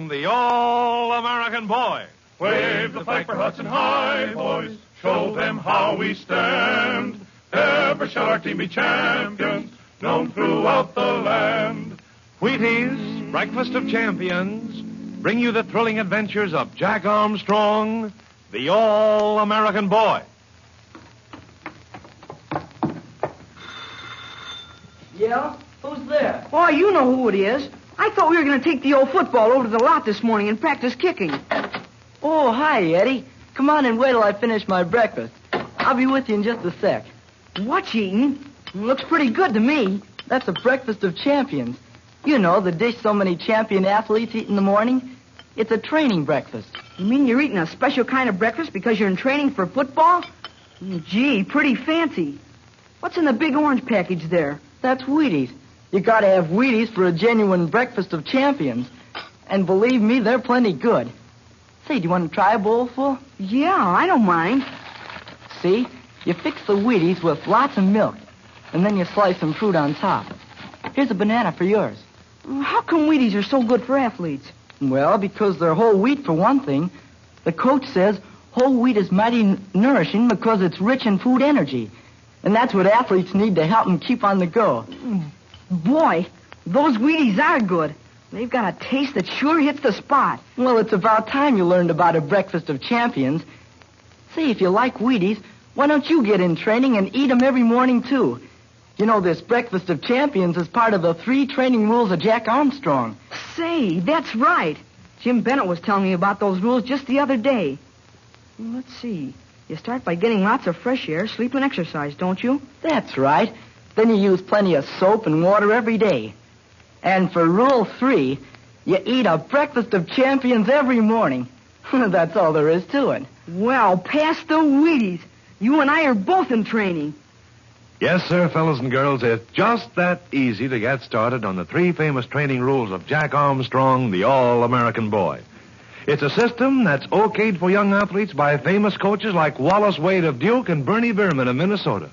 Armstrong, the all-American boy. Wave the flag for Hudson High, boys. Show them how we stand. Ever shall our team be champions, known throughout the land. Wheaties, breakfast of champions, bring you the thrilling adventures of Jack Armstrong, the all-American boy. Yeah? Who's there? Oh, you know who it is. I thought we were going to take the old football over to the lot this morning and practice kicking. Oh, hi, Eddie. Come on and wait till I finish my breakfast. I'll be with you in just a sec. What you eating? Looks pretty good to me. That's a breakfast of champions. You know, the dish so many champion athletes eat in the morning. It's a training breakfast. You mean you're eating a special kind of breakfast because you're in training for football? Gee, pretty fancy. What's in the big orange package there? That's Wheaties. You gotta have Wheaties for a genuine breakfast of champions. And believe me, they're plenty good. Say, do you want to try a bowlful? Yeah, I don't mind. See? You fix the Wheaties with lots of milk, and then you slice some fruit on top. Here's a banana for yours. How come Wheaties are so good for athletes? Well, because they're whole wheat, for one thing. The coach says whole wheat is mighty nourishing because it's rich in food energy. And that's what athletes need to help them keep on the go. Boy, those Wheaties are good. They've got a taste that sure hits the spot. Well, it's about time you learned about a breakfast of champions. Say, if you like Wheaties, why don't you get in training and eat them every morning, too? You know, this breakfast of champions is part of the 3 training rules of Jack Armstrong. Say, that's right. Jim Bennett was telling me about those rules just the other day. Let's see. You start by getting lots of fresh air, sleep, and exercise, don't you? That's right. Then you use plenty of soap and water every day. And for Rule 3, you eat a breakfast of champions every morning. That's all there is to it. Well, pass the Wheaties. You and I are both in training. Yes, sir, fellas and girls, it's just that easy to get started on the 3 famous training rules of Jack Armstrong, the all-American boy. It's a system that's okayed for young athletes by famous coaches like Wallace Wade of Duke and Bernie Bierman of Minnesota.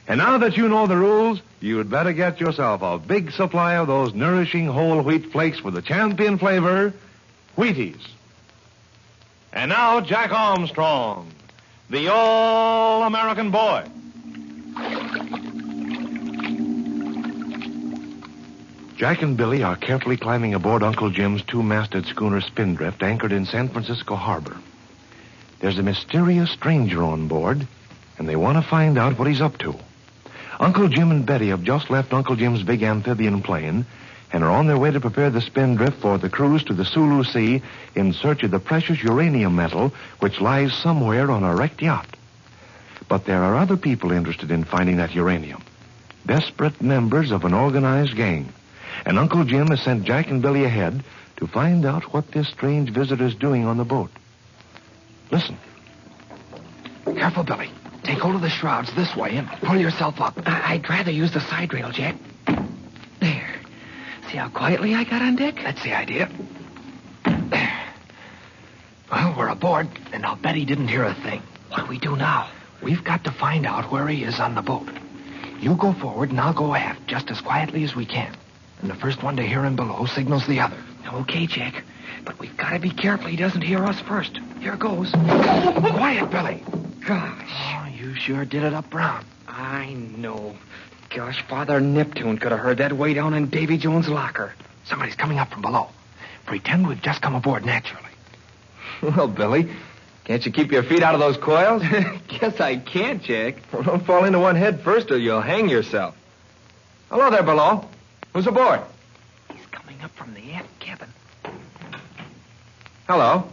And now that you know the rules, you'd better get yourself a big supply of those nourishing whole wheat flakes with the champion flavor, Wheaties. And now, Jack Armstrong, the all-American boy. Jack and Billy are carefully climbing aboard Uncle Jim's 2-masted schooner Spindrift anchored in San Francisco Harbor. There's a mysterious stranger on board, and they want to find out what he's up to. Uncle Jim and Betty have just left Uncle Jim's big amphibian plane and are on their way to prepare the Spindrift for the cruise to the Sulu Sea in search of the precious uranium metal which lies somewhere on a wrecked yacht. But there are other people interested in finding that uranium. Desperate members of an organized gang. And Uncle Jim has sent Jack and Billy ahead to find out what this strange visitor's doing on the boat. Listen. Careful, Billy. Take hold of the shrouds this way and pull yourself up. I'd rather use the side rail, Jack. There. See how quietly I got on deck? That's the idea. There. Well, we're aboard, and I'll bet he didn't hear a thing. What do we do now? We've got to find out where he is on the boat. You go forward, and I'll go aft, just as quietly as we can. And the first one to hear him below signals the other. Okay, Jack. But we've got to be careful he doesn't hear us first. Here goes. Quiet, Billy. Gosh. Oh, you sure did it up brown. I know. Gosh, Father Neptune could have heard that way down in Davy Jones' locker. Somebody's coming up from below. Pretend we've just come aboard naturally. Well, Billy, can't you keep your feet out of those coils? Guess I can't, Jack. Well, don't fall into one head first or you'll hang yourself. Hello there, below. Who's aboard? He's coming up from the aft cabin. Hello.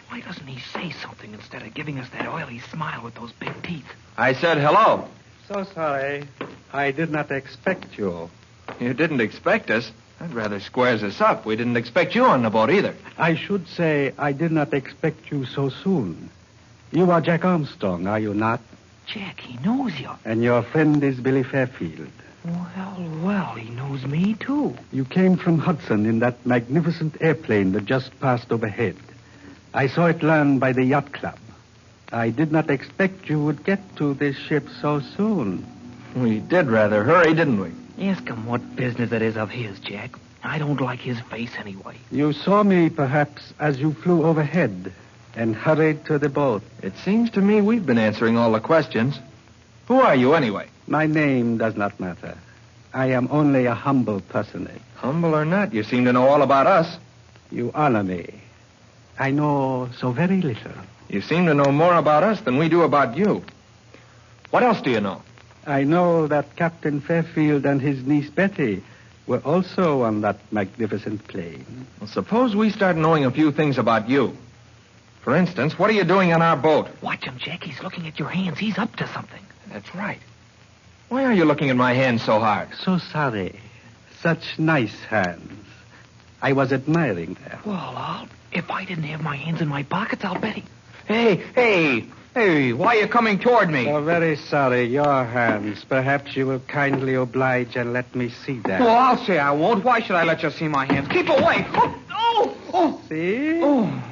Why doesn't he say something instead of giving us that oily smile with those big teeth? I said hello. So sorry. I did not expect you. You didn't expect us? That rather squares us up. We didn't expect you on the boat either. I should say I did not expect you so soon. You are Jack Armstrong, are you not? Jack, he knows you. And your friend is Billy Fairfield. Well, he knows me, too. You came from Hudson in that magnificent airplane that just passed overhead. I saw it land by the yacht club. I did not expect you would get to this ship so soon. We did rather hurry, didn't we? Ask him what business it is of his, Jack. I don't like his face anyway. You saw me, perhaps, as you flew overhead and hurried to the boat. It seems to me we've been answering all the questions. Who are you, anyway? My name does not matter. I am only a humble personage. Humble or not, you seem to know all about us. You honor me. I know so very little. You seem to know more about us than we do about you. What else do you know? I know that Captain Fairfield and his niece Betty were also on that magnificent plane. Well, suppose we start knowing a few things about you. For instance, what are you doing on our boat? Watch him, Jack. He's looking at your hands. He's up to something. That's right. Why are you looking at my hands so hard? So sorry. Such nice hands. I was admiring them. Well, if I didn't have my hands in my pockets, I'll bet he... Hey, why are you coming toward me? Oh, very sorry. Your hands. Perhaps you will kindly oblige and let me see them. Well, I'll say I won't. Why should I let you see my hands? Keep away. Oh. See? Oh.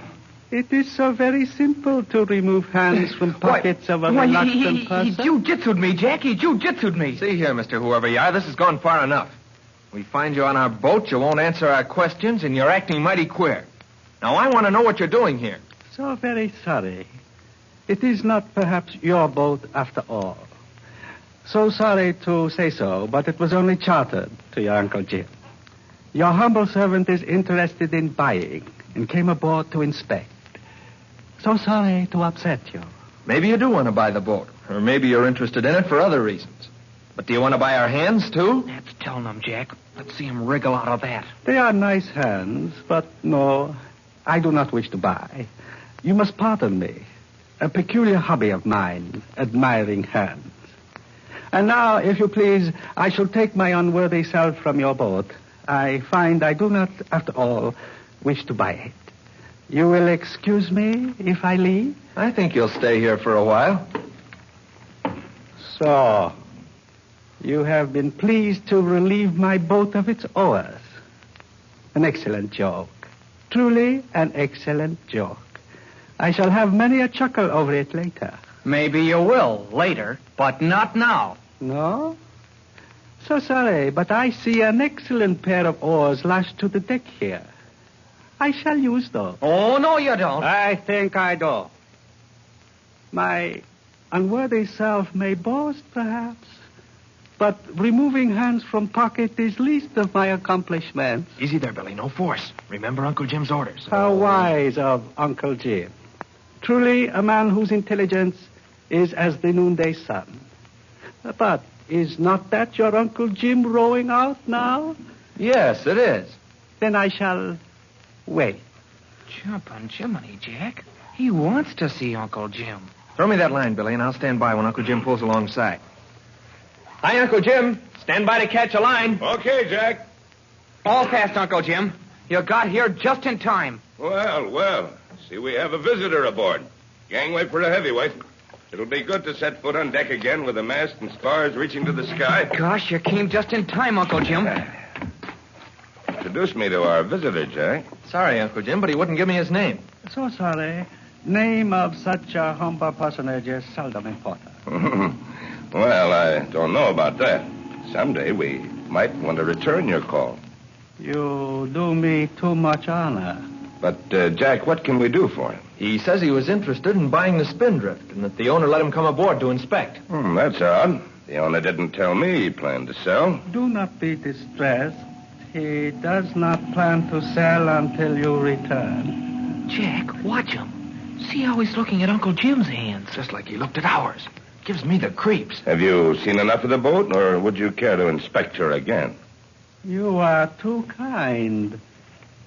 It is so very simple to remove hands from pockets of a reluctant person. He jiu-jitsu'd me, Jack. He jiu-jitsu'd me. See here, Mr. Whoever you are, this has gone far enough. We find you on our boat, you won't answer our questions, and you're acting mighty queer. Now, I want to know what you're doing here. So very sorry. It is not perhaps your boat after all. So sorry to say so, but it was only chartered to your Uncle Jim. Your humble servant is interested in buying and came aboard to inspect. So sorry to upset you. Maybe you do want to buy the boat, or maybe you're interested in it for other reasons. But do you want to buy our hands, too? That's telling him, Jack. Let's see him wriggle out of that. They are nice hands, but no, I do not wish to buy. You must pardon me. A peculiar hobby of mine, admiring hands. And now, if you please, I shall take my unworthy self from your boat. I find I do not, after all, wish to buy it. You will excuse me if I leave? I think you'll stay here for a while. So, you have been pleased to relieve my boat of its oars. An excellent joke. Truly an excellent joke. I shall have many a chuckle over it later. Maybe you will later, but not now. No? So sorry, but I see an excellent pair of oars lashed to the deck here. I shall use those. Oh, no, you don't. I think I do. My unworthy self may boast, perhaps, but removing hands from pocket is least of my accomplishments. Easy there, Billy. No force. Remember Uncle Jim's orders. How wise of Uncle Jim. Truly a man whose intelligence is as the noonday sun. But is not that your Uncle Jim rowing out now? Yes, it is. Then I shall wait. Jumpin' Jiminy, Jack. He wants to see Uncle Jim. Throw me that line, Billy, and I'll stand by when Uncle Jim pulls alongside. Hi, Uncle Jim. Stand by to catch a line. Okay, Jack. All fast, Uncle Jim. You got here just in time. Well. See, we have a visitor aboard. Gangway for a heavyweight. It'll be good to set foot on deck again with the mast and spars reaching to the sky. Gosh, you came just in time, Uncle Jim. Introduce me to our visitor, Jack. Sorry, Uncle Jim, but he wouldn't give me his name. So sorry. Name of such a humble personage is seldom important. Well, I don't know about that. Someday we might want to return your call. You do me too much honor. But, Jack, what can we do for him? He says he was interested in buying the Spindrift and that the owner let him come aboard to inspect. That's odd. The owner didn't tell me he planned to sell. Do not be distressed. He does not plan to sell until you return. Jack, watch him. See how he's looking at Uncle Jim's hands. Just like he looked at ours. Gives me the creeps. Have you seen enough of the boat, or would you care to inspect her again? You are too kind.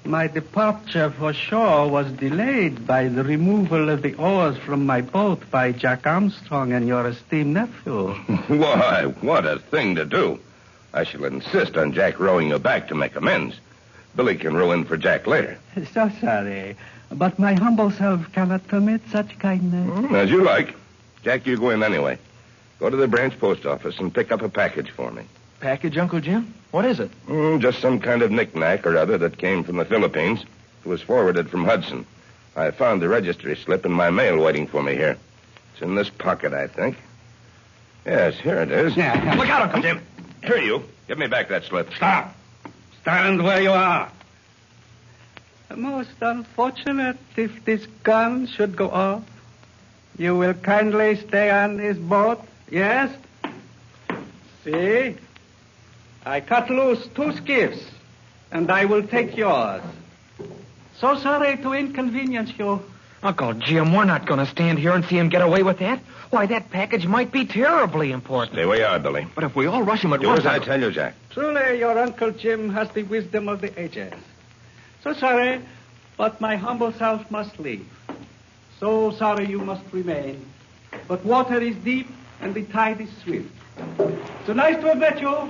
My departure for shore was delayed by the removal of the oars from my boat by Jack Armstrong and your esteemed nephew. Why, what a thing to do. I shall insist on Jack rowing you back to make amends. Billy can row in for Jack later. So sorry, but my humble self cannot permit such kindness. As you like. Jack, you go in anyway. Go to the branch post office and pick up a package for me. Package, Uncle Jim? What is it? Just some kind of knick-knack or other that came from the Philippines. It was forwarded from Hudson. I found the registry slip in my mail waiting for me here. It's in this pocket, I think. Yes, here it is. Yeah. Look out, Uncle Jim. Here, you. Give me back that slip. Stop. Stand where you are. Most unfortunate if this gun should go off. You will kindly stay on this boat, yes? See? I cut loose 2 skiffs, and I will take yours. So sorry to inconvenience you. Uncle Jim, we're not going to stand here and see him get away with that. Why, that package might be terribly important. Stay where you are, Billy. But if we all rush him at Do once... as I tell you, Jack. Truly, your Uncle Jim has the wisdom of the ages. So sorry, but my humble self must leave. So sorry you must remain. But water is deep and the tide is swift. So nice to have met you.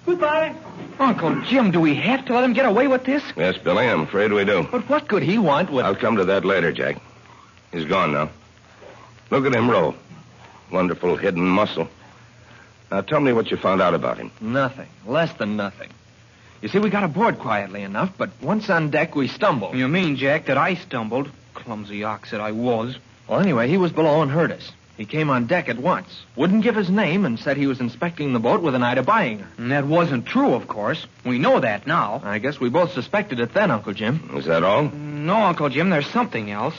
Goodbye. Uncle Jim, do we have to let him get away with this? Yes, Billy, I'm afraid we do. But what could he want with... I'll come to that later, Jack. He's gone now. Look at him roll. Wonderful hidden muscle. Now tell me what you found out about him. Nothing. Less than nothing. You see, we got aboard quietly enough, but once on deck, we stumbled. You mean, Jack, that I stumbled? Clumsy ox that I was. Well, anyway, he was below and heard us. He came on deck at once. Wouldn't give his name and said he was inspecting the boat with an eye to buying her. And that wasn't true, of course. We know that now. I guess we both suspected it then, Uncle Jim. Is that all? No, Uncle Jim, there's something else.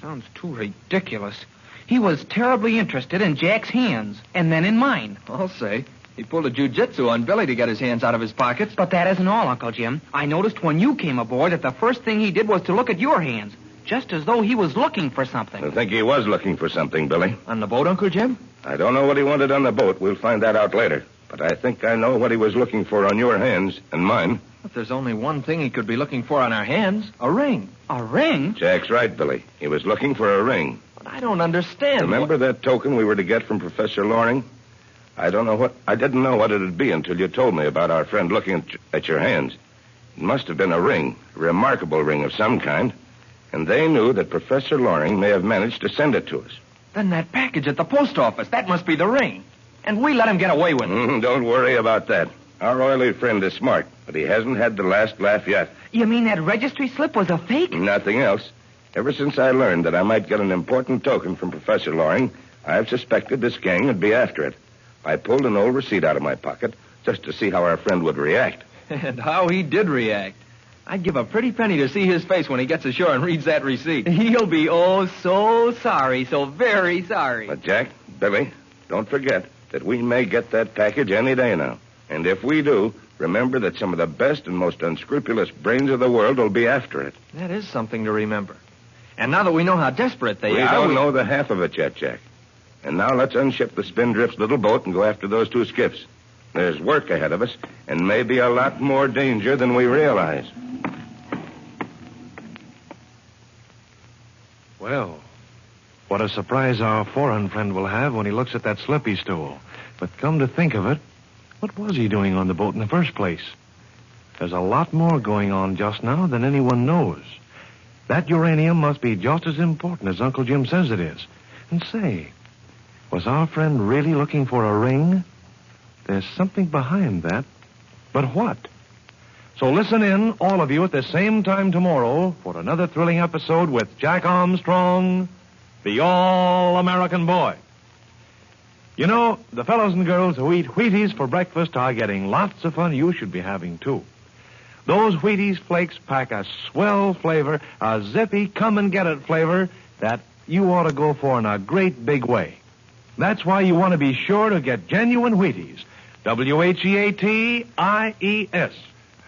Sounds too ridiculous. He was terribly interested in Jack's hands, and then in mine. I'll say. He pulled a jujitsu on Billy to get his hands out of his pockets. But that isn't all, Uncle Jim. I noticed when you came aboard that the first thing he did was to look at your hands, just as though he was looking for something. I think he was looking for something, Billy. On the boat, Uncle Jim? I don't know what he wanted on the boat. We'll find that out later. But I think I know what he was looking for on your hands and mine. But there's only one thing he could be looking for on our hands. A ring. A ring? Jack's right, Billy. He was looking for a ring. But I don't understand. Remember that token we were to get from Professor Loring? I didn't know what it'd be until you told me about our friend looking at your hands. It must have been a ring, a remarkable ring of some kind. And they knew that Professor Loring may have managed to send it to us. Then that package at the post office, that must be the ring. And we let him get away with it. Don't worry about that. Our oily friend is smart, but he hasn't had the last laugh yet. You mean that registry slip was a fake? Nothing else. Ever since I learned that I might get an important token from Professor Loring, I've suspected this gang would be after it. I pulled an old receipt out of my pocket just to see how our friend would react. And how he did react. I'd give a pretty penny to see his face when he gets ashore and reads that receipt. He'll be oh so sorry, so very sorry. But, Jack, Billy, don't forget that we may get that package any day now. And if we do, remember that some of the best and most unscrupulous brains of the world will be after it. That is something to remember. And now that we know how desperate they are... We don't know the half of it yet, Jack. And now let's unship the Spindrift's little boat and go after those 2 skiffs. There's work ahead of us, and maybe a lot more danger than we realize. Well, what a surprise our foreign friend will have when he looks at that slip he stole. But come to think of it, what was he doing on the boat in the first place? There's a lot more going on just now than anyone knows. That uranium must be just as important as Uncle Jim says it is. And say, was our friend really looking for a ring? There's something behind that. But what? So listen in, all of you, at the same time tomorrow for another thrilling episode with Jack Armstrong, the All-American Boy. You know, the fellows and girls who eat Wheaties for breakfast are getting lots of fun you should be having, too. Those Wheaties flakes pack a swell flavor, a zippy come-and-get-it flavor that you ought to go for in a great big way. That's why you want to be sure to get genuine Wheaties. Wheaties.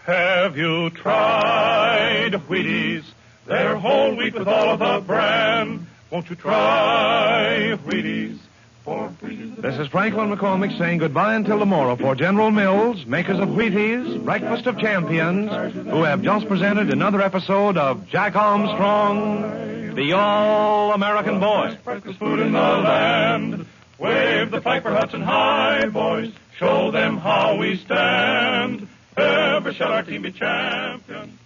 Have you tried Wheaties? They're whole wheat with all of the bran. Won't you try Wheaties? For Wheaties... This is Franklin McCormick saying goodbye until tomorrow for General Mills, makers of Wheaties, Breakfast of Champions, who have just presented another episode of Jack Armstrong, the All-American Boy. Breakfast food in the land. Wave the flag for Hudson High, boys. Show them how we stand. Ever shall our team be champions?